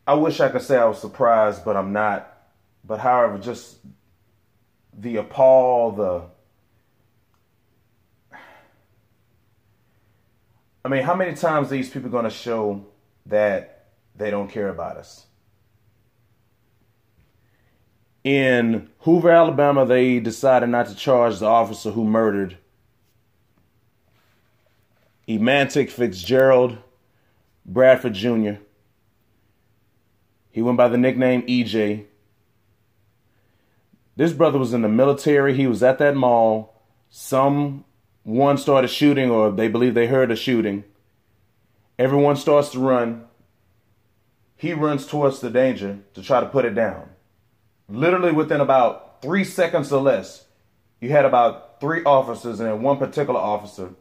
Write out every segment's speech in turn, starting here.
I wish I could say I was surprised, but I'm not. But however, just the appall, I mean, how many times are these people going to show that they don't care about us? In Hoover, Alabama, they decided not to charge the officer who murdered Emantic Fitzgerald Bradford Jr. He went by the nickname EJ. This brother was in the military. He was at that mall. Someone started shooting, or they believe they heard a shooting. Everyone starts to run. He runs towards the danger to try to put it down. Literally within about 3 seconds or less, you had about 3 officers, and then one particular officer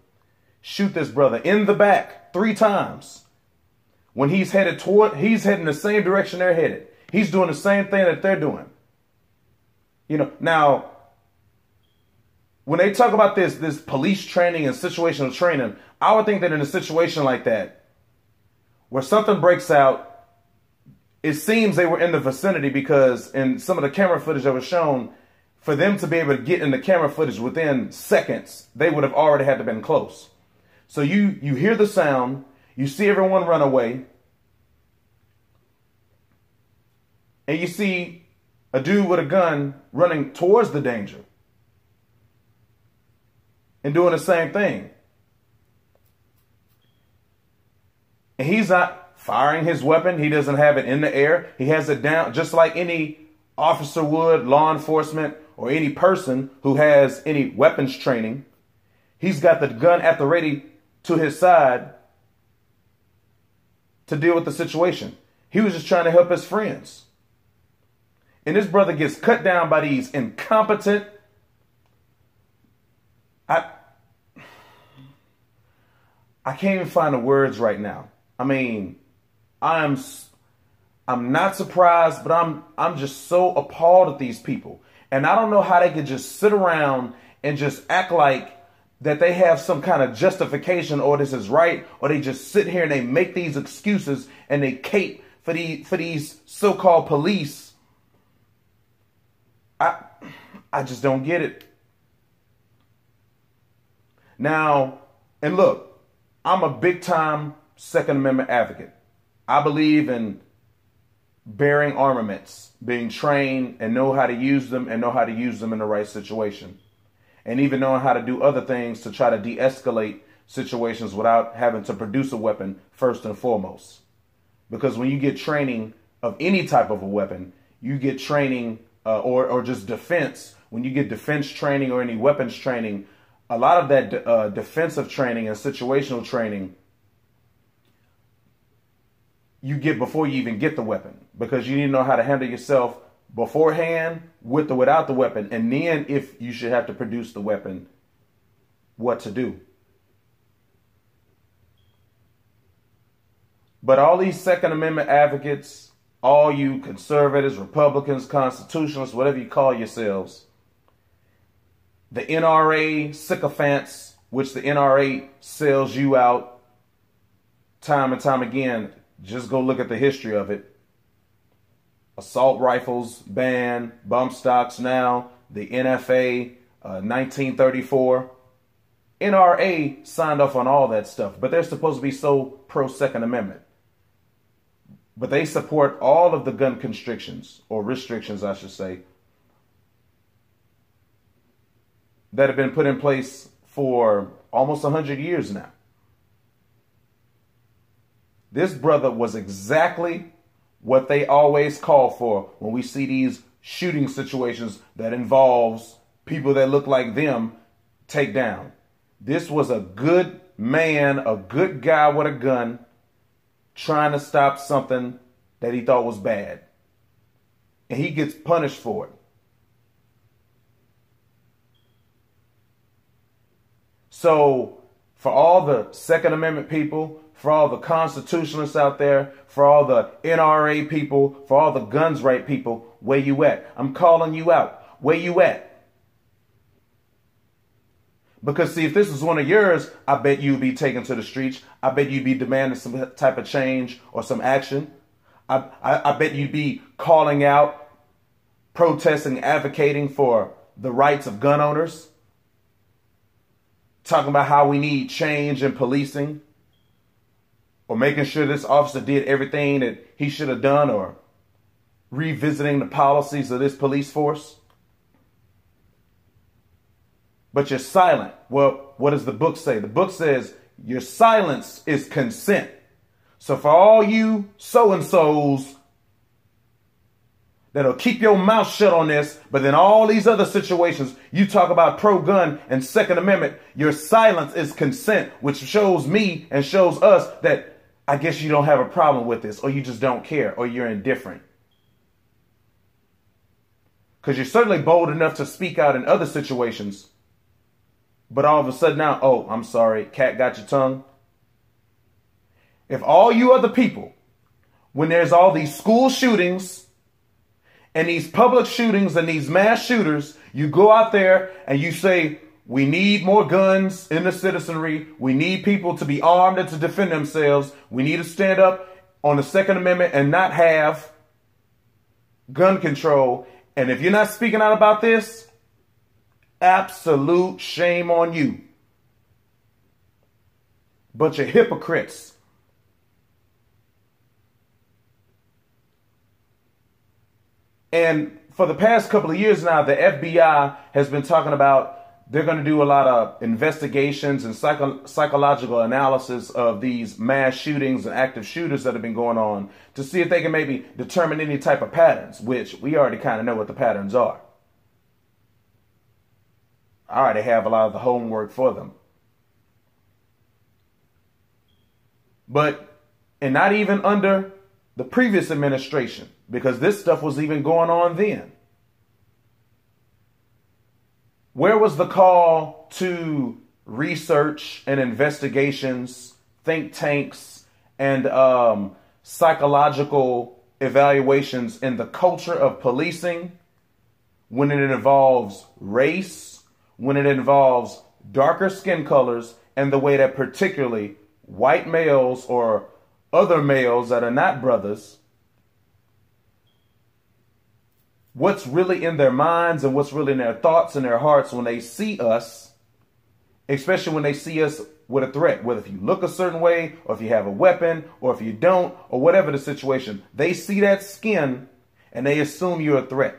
shoot this brother in the back 3 times. When he's heading the same direction they're headed. He's doing the same thing that they're doing. You know, now, when they talk about this police training and situational training, I would think that in a situation like that, where something breaks out, it seems they were in the vicinity, because in some of the camera footage that was shown, for them to be able to get in the camera footage within seconds, they would have already had to been close. So you hear the sound, you see everyone run away, and you see a dude with a gun running towards the danger and doing the same thing. And he's not firing his weapon. He doesn't have it in the air. He has it down just like any officer would, law enforcement, or any person who has any weapons training. He's got the gun at the ready to his side to deal with the situation. He was just trying to help his friends. And this brother gets cut down by these incompetent... I can't even find the words right now. I mean, I'm not surprised, but I'm just so appalled at these people. And I don't know how they could just sit around and just act like that they have some kind of justification, or this is right, or they just sit here and they make these excuses and they cape for these so-called police. I just don't get it. Now, and look, I'm a big-time Second Amendment advocate. I believe in bearing armaments, being trained and know how to use them, and know how to use them in the right situation. And even knowing how to do other things to try to de-escalate situations without having to produce a weapon first and foremost. Because when you get training of any type of a weapon, you get training or just defense. When you get defense training or any weapons training, a lot of that defensive training and situational training you get before you even get the weapon, because you need to know how to handle yourself beforehand, with or without the weapon, and then if you should have to produce the weapon, what to do. But all these Second Amendment advocates, all you conservatives, Republicans, constitutionalists, whatever you call yourselves, the NRA sycophants, which the NRA sells you out time and time again. Just go look at the history of it. Assault rifles banned, bump stocks now, the NFA, 1934. NRA signed off on all that stuff, but they're supposed to be so pro-Second Amendment. But they support all of the gun constrictions, or restrictions, I should say, that have been put in place for almost 100 years now. This brother was exactly what they always call for when we see these shooting situations that involves people that look like them take down. This was a good man, a good guy with a gun, trying to stop something that he thought was bad. And he gets punished for it. So, for all the Second Amendment people, for all the constitutionalists out there, for all the NRA people, for all the guns right people, where you at? I'm calling you out. Where you at? Because see, if this was one of yours, I bet you'd be taken to the streets. I bet you'd be demanding some type of change or some action. I bet you'd be calling out, protesting, advocating for the rights of gun owners, talking about how we need change in policing, or making sure this officer did everything that he should have done, or revisiting the policies of this police force. But you're silent. Well, what does the book say? The book says your silence is consent. So for all you so-and-sos that'll keep your mouth shut on this, but then all these other situations, you talk about pro-gun and Second Amendment, your silence is consent, which shows me and shows us that I guess you don't have a problem with this, or you just don't care, or you're indifferent. Because you're certainly bold enough to speak out in other situations, but all of a sudden now, oh, I'm sorry, cat got your tongue. If all you other people, when there's all these school shootings and these public shootings and these mass shooters, you go out there and you say, we need more guns in the citizenry. We need people to be armed and to defend themselves. We need to stand up on the Second Amendment and not have gun control. And if you're not speaking out about this, absolute shame on you. Bunch of hypocrites. And for the past couple of years now, the FBI has been talking about they're going to do a lot of investigations and psychological analysis of these mass shootings and active shooters that have been going on to see if they can maybe determine any type of patterns, which we already kind of know what the patterns are. I already have a lot of the homework for them. But, and not even under the previous administration, because this stuff was even going on then. Where was the call to research and investigations, think tanks, and psychological evaluations in the culture of policing when it involves race, when it involves darker skin colors, and the way that particularly white males or other males that are not brothers, what's really in their minds and what's really in their thoughts and their hearts when they see us, especially when they see us with a threat, whether if you look a certain way or if you have a weapon or if you don't or whatever the situation, they see that skin and they assume you're a threat.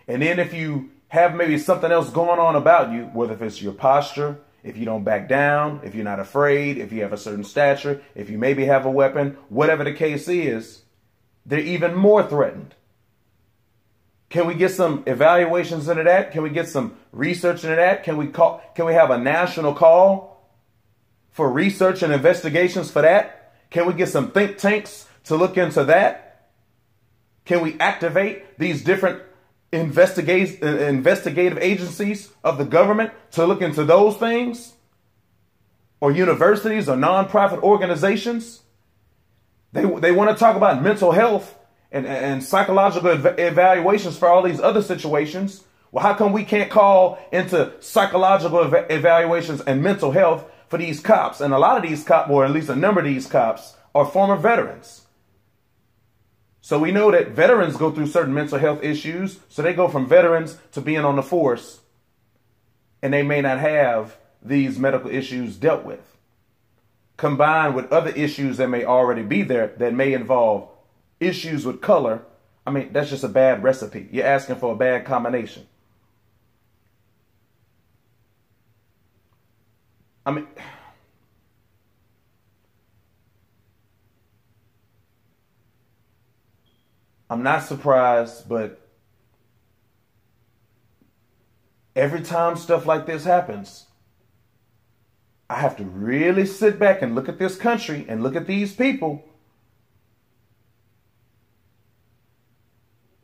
And then if you have maybe something else going on about you, whether if it's your posture, if you don't back down, if you're not afraid, if you have a certain stature, if you maybe have a weapon, whatever the case is, they're even more threatened. Can we get some evaluations into that? Can we get some research into that? Can we have a national call for research and investigations for that? Can we get some think tanks to look into that? Can we activate these different investigative agencies of the government to look into those things? Or universities or nonprofit organizations? They want to talk about mental health and psychological evaluations for all these other situations. Well, how come we can't call into psychological evaluations and mental health for these cops? And a lot of these cops, or at least a number of these cops, are former veterans. So we know that veterans go through certain mental health issues. So they go from veterans to being on the force, and they may not have these medical issues dealt with, combined with other issues that may already be there that may involve issues with color. I mean, that's just a bad recipe. You're asking for a bad combination. I mean, I'm not surprised, but every time stuff like this happens, I have to really sit back and look at this country and look at these people.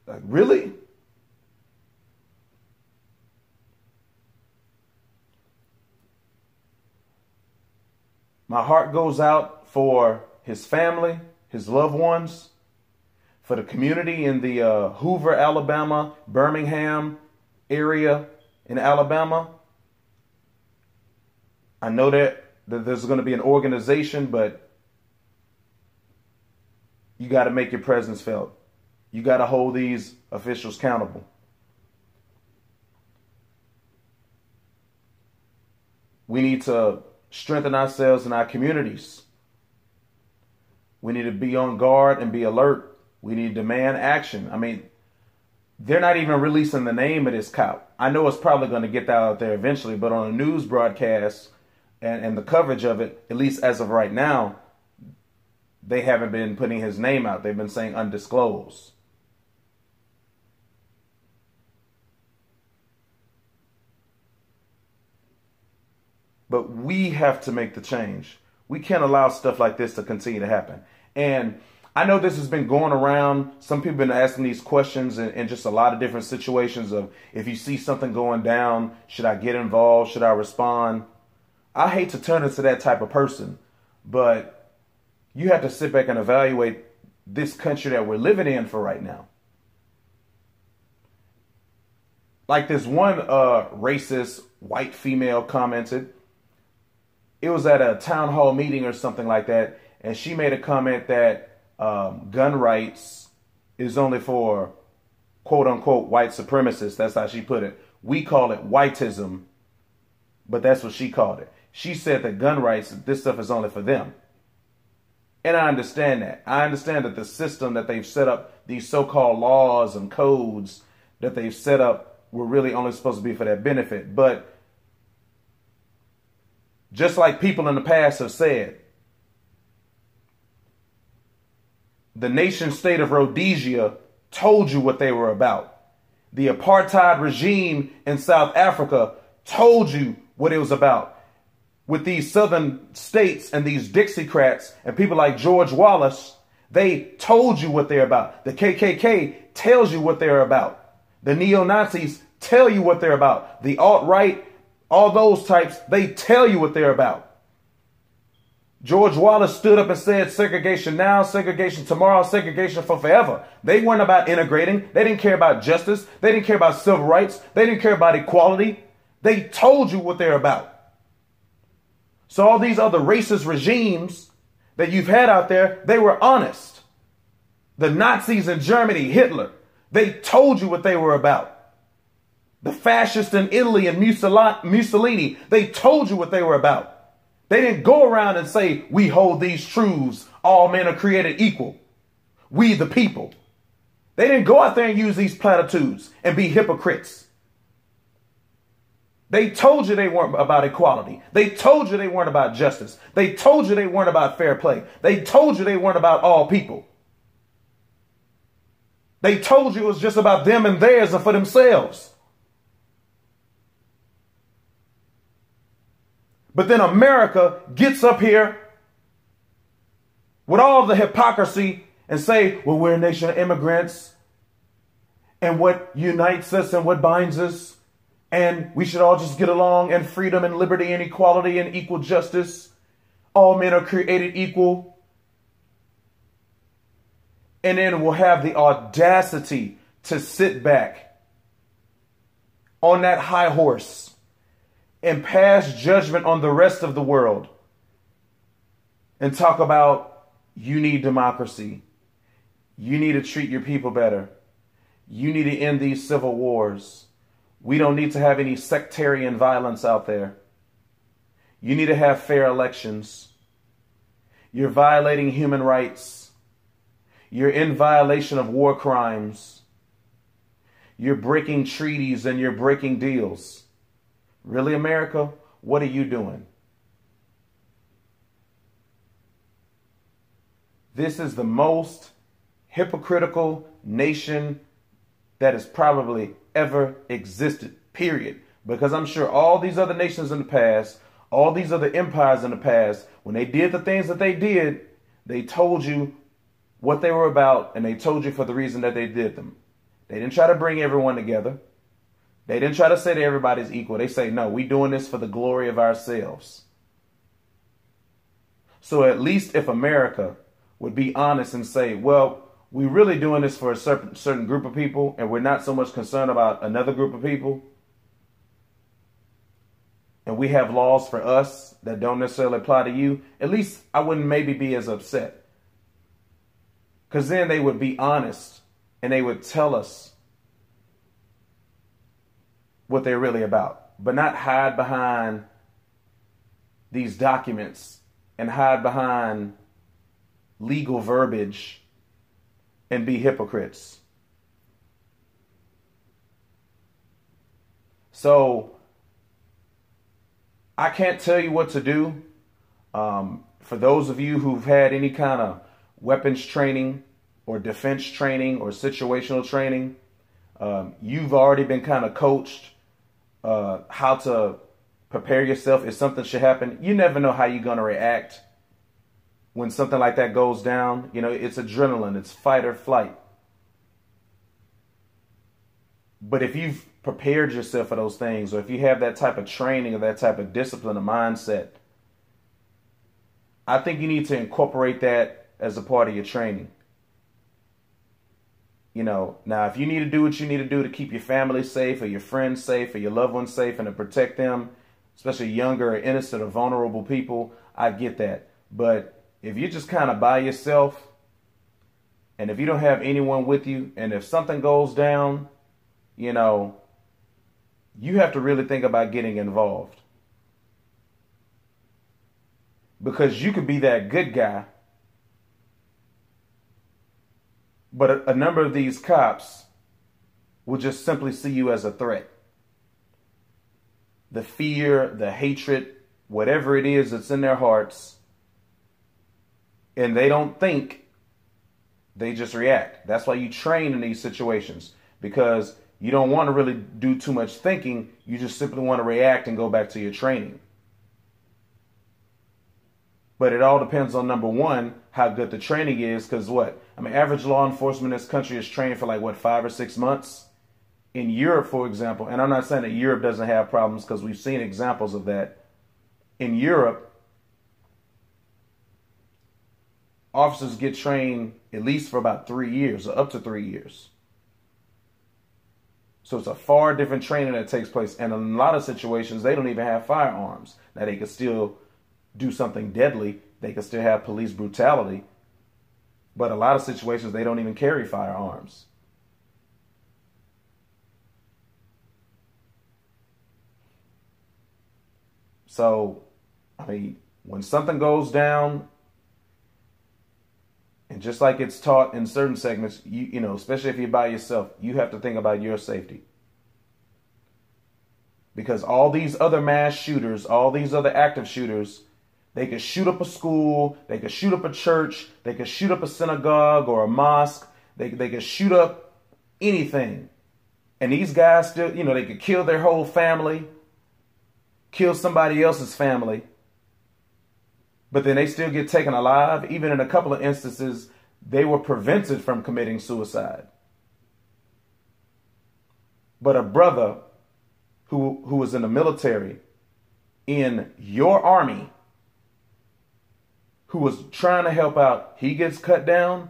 Like, really? My heart goes out for his family, his loved ones, for the community in the Hoover, Alabama, Birmingham area in Alabama. I know that there's going to be an organization, but You got to make your presence felt. You got to hold these officials accountable. We need to strengthen ourselves in our communities. We need to be on guard and be alert. We need to demand action. I mean, they're not even releasing the name of this cop. I know it's probably going to get that out there eventually, but on a news broadcast and the coverage of it, at least as of right now, they haven't been putting his name out. They've been saying undisclosed. But we have to make the change. We can't allow stuff like this to continue to happen. And I know this has been going around. Some people have been asking these questions in just a lot of different situations of, if you see something going down, should I get involved? Should I respond? I hate to turn into that type of person, but you have to sit back and evaluate this country that we're living in for right now. Like this one racist white female commented. It was at a town hall meeting or something like that, and she made a comment that gun rights is only for quote unquote white supremacists. That's how she put it. We call it whiteism, but that's what she called it. She said that gun rights, this stuff is only for them. And I understand that. I understand that the system that they've set up, these so-called laws and codes that they've set up, were really only supposed to be for their benefit. But just like people in the past have said, the nation state of Rhodesia told you what they were about. The apartheid regime in South Africa told you what it was about. With these southern states and these Dixiecrats and people like George Wallace, they told you what they're about. The KKK tells you what they're about. The neo-Nazis tell you what they're about. The alt-right, all those types, they tell you what they're about. George Wallace stood up and said segregation now, segregation tomorrow, segregation for forever. They weren't about integrating. They didn't care about justice. They didn't care about civil rights. They didn't care about equality. They told you what they're about. So all these other racist regimes that you've had out there, they were honest. The Nazis in Germany, Hitler, they told you what they were about. The fascists in Italy and Mussolini, they told you what they were about. They didn't go around and say, we hold these truths. All men are created equal. We the people. They didn't go out there and use these platitudes and be hypocrites. They told you they weren't about equality. They told you they weren't about justice. They told you they weren't about fair play. They told you they weren't about all people. They told you it was just about them and theirs and for themselves. But then America gets up here with all the hypocrisy and say, well, we're a nation of immigrants, and what unites us and what binds us, and we should all just get along, and freedom and liberty and equality and equal justice. All men are created equal. And then we'll have the audacity to sit back on that high horse and pass judgment on the rest of the world and talk about, you need democracy. You need to treat your people better. You need to end these civil wars. We don't need to have any sectarian violence out there. You need to have fair elections. You're violating human rights. You're in violation of war crimes. You're breaking treaties and you're breaking deals. Really, America? What are you doing? This is the most hypocritical nation that has probably ever existed, period. Because I'm sure all these other nations in the past, all these other empires in the past, when they did the things that they did, they told you what they were about, and they told you for the reason that they did them. They didn't try to bring everyone together. They didn't try to say that everybody's equal. They say, no, we're doing this for the glory of ourselves. So at least if America would be honest and say, well, we're really doing this for a certain group of people, and we're not so much concerned about another group of people, and we have laws for us that don't necessarily apply to you, at least I wouldn't maybe be as upset. Because then they would be honest and they would tell us what they're really about, but not hide behind these documents and hide behind legal verbiage and be hypocrites. So I can't tell you what to do. For those of you who've had any kind of weapons training or defense training or situational training, you've already been kind of coached how to prepare yourself if something should happen. You never know how you're going to react when something like that goes down. You know, it's adrenaline, it's fight or flight. But if you've prepared yourself for those things, or if you have that type of training or that type of discipline or mindset, I think you need to incorporate that as a part of your training. You know, now if you need to do what you need to do to keep your family safe or your friends safe or your loved ones safe and to protect them, especially younger or innocent or vulnerable people, I get that. But if you're just kind of by yourself and if you don't have anyone with you and if something goes down, you know, you have to really think about getting involved. Because you could be that good guy, but a number of these cops will just simply see you as a threat. The fear, the hatred, whatever it is that's in their hearts, and they don't think, they just react. That's why you train in these situations, because you don't want to really do too much thinking. You just simply want to react and go back to your training. But it all depends on, number one, how good the training is. Because what? I mean, average law enforcement in this country is trained for like, what, 5 or 6 months? In Europe, for example, and I'm not saying that Europe doesn't have problems, because we've seen examples of that. In Europe, officers get trained at least for about 3 years or up to 3 years. So it's a far different training that takes place. And in a lot of situations, they don't even have firearms. Now, they could still do something deadly. They could still have police brutality. But a lot of situations, they don't even carry firearms. So, I mean, when something goes down, and just like it's taught in certain segments, you know, especially if you're by yourself, you have to think about your safety. Because all these other mass shooters, all these other active shooters, they could shoot up a school, they could shoot up a church, they could shoot up a synagogue or a mosque, they could shoot up anything. And these guys still, you know, they could kill their whole family, kill somebody else's family, but then they still get taken alive. Even in a couple of instances, they were prevented from committing suicide. But a brother who was in the military, in your army, who was trying to help out, he gets cut down.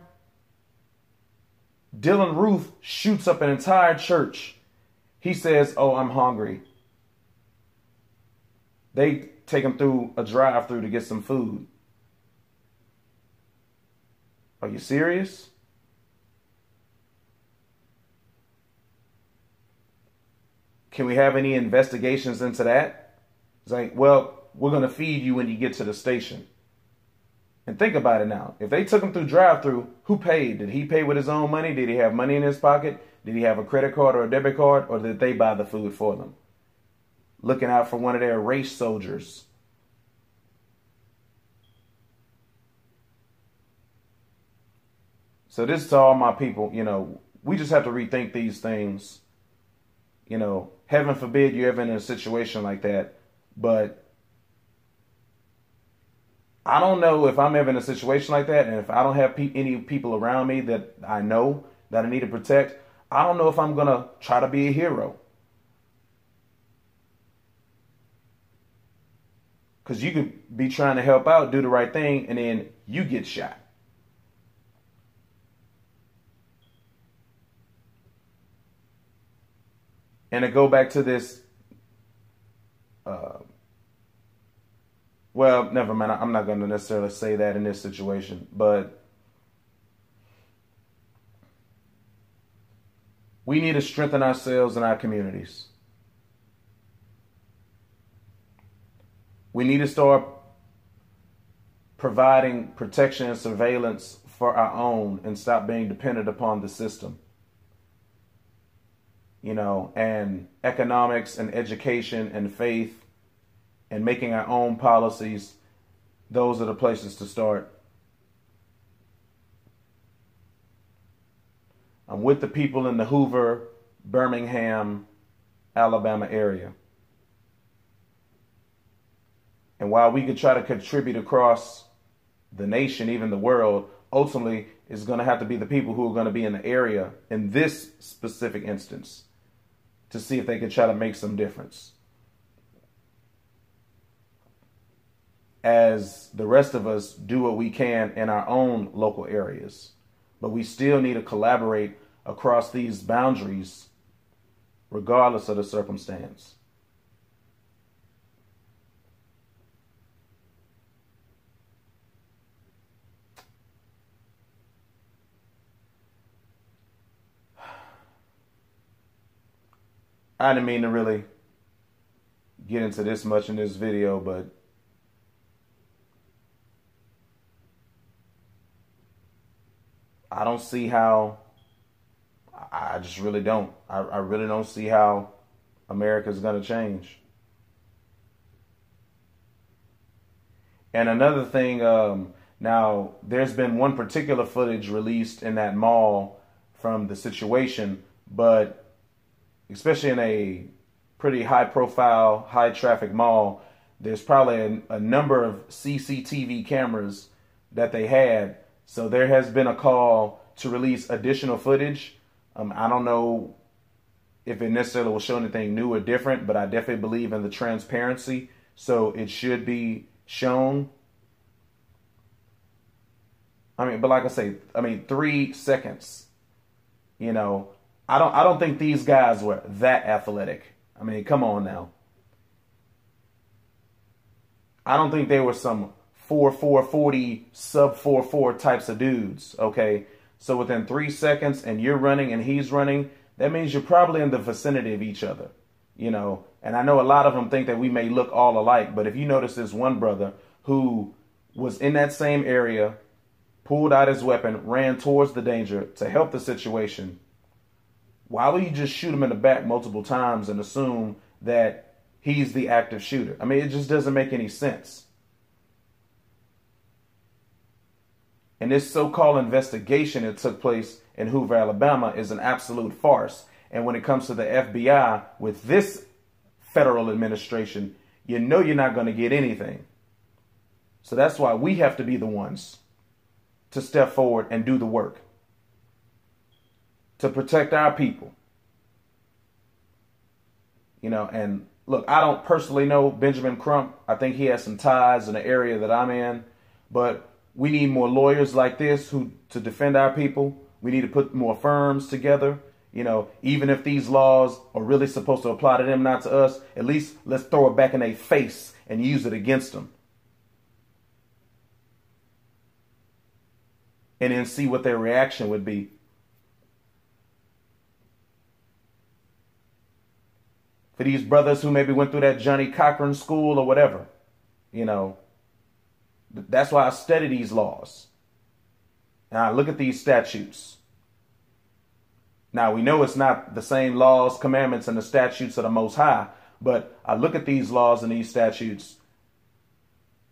Dylan Ruth shoots up an entire church. He says, "Oh, I'm hungry." They take him through a drive-through to get some food. Are you serious? Can we have any investigations into that? It's like, well, we're going to feed you when you get to the station. And think about it now. If they took him through drive-through, who paid? Did he pay with his own money? Did he have money in his pocket? Did he have a credit card or a debit card? Or did they buy the food for them? Looking out for one of their race soldiers. So this is to all my people, you know, we just have to rethink these things. You know, heaven forbid you're ever in a situation like that. But I don't know if I'm ever in a situation like that, and if I don't have any people around me that I know that I need to protect, I don't know if I'm going to try to be a hero. Because you could be trying to help out, do the right thing, and then you get shot. And to go back to this, well, never mind. I'm not going to necessarily say that in this situation, but We need to strengthen ourselves and our communities. We need to start providing protection and surveillance for our own and stop being dependent upon the system. You know, and economics and education and faith and making our own policies, those are the places to start. I'm with the people in the Hoover, Birmingham, Alabama area. And while we could try to contribute across the nation, even the world, ultimately it's going to have to be the people who are going to be in the area in this specific instance to see if they can try to make some difference. As the rest of us do what we can in our own local areas. But we still need to collaborate across these boundaries regardless of the circumstance. I didn't mean to really get into this much in this video, but I don't see how, I just really don't. I really don't see how America's going to change. And another thing, now there's been one particular footage released in that mall from the situation, but especially in a pretty high profile, high traffic mall, there's probably a number of CCTV cameras that they had. So there has been a call to release additional footage. I don't know if it necessarily will show anything new or different, but I definitely believe in the transparency. So it should be shown. But like I say, 3 seconds, you know, I don't think these guys were that athletic. Come on now. I don't think they were some 4.40 sub 4.4 types of dudes. Okay. So within 3 seconds and you're running and he's running, that means you're probably in the vicinity of each other, you know, and I know a lot of them think that we may look all alike. But if you notice this one brother who was in that same area, pulled out his weapon, ran towards the danger to help the situation. Why would you just shoot him in the back multiple times and assume that he's the active shooter? It just doesn't make any sense. And this so-called investigation that took place in Hoover, Alabama is an absolute farce. And when it comes to the FBI with this federal administration, you know you're not going to get anything. So that's why we have to be the ones to step forward and do the work. To protect our people. You know, and look, I don't personally know Benjamin Crump. I think he has some ties in the area that I'm in. But we need more lawyers like this to defend our people. We need to put more firms together. You know, even if these laws are really supposed to apply to them, not to us, at least let's throw it back in their face and use it against them. And then see what their reaction would be. For these brothers who maybe went through that Johnny Cochran school or whatever, you know, that's why I study these laws. And I look at these statutes. Now, we know it's not the same laws, commandments, and the statutes of the Most High, but I look at these laws and these statutes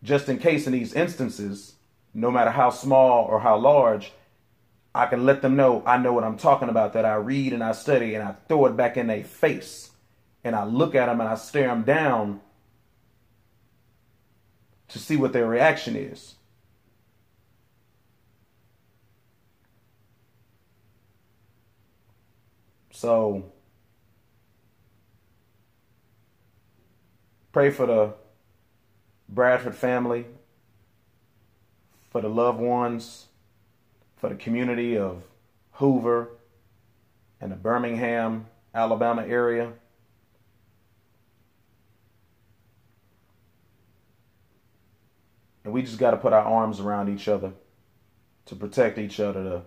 just in case in these instances, no matter how small or how large, I can let them know I know what I'm talking about, that I read and I study and I throw it back in their face. And I look at them and I stare them down to see what their reaction is. So, pray for the Bradford family, for the loved ones, for the community of Hoover and the Birmingham, Alabama area. And we just got to put our arms around each other to protect each other,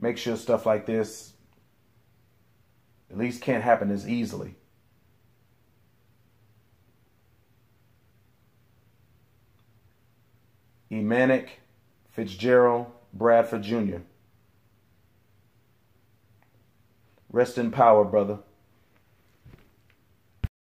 make sure stuff like this at least can't happen as easily. Emanic Fitzgerald Bradford Jr. Rest in power, brother.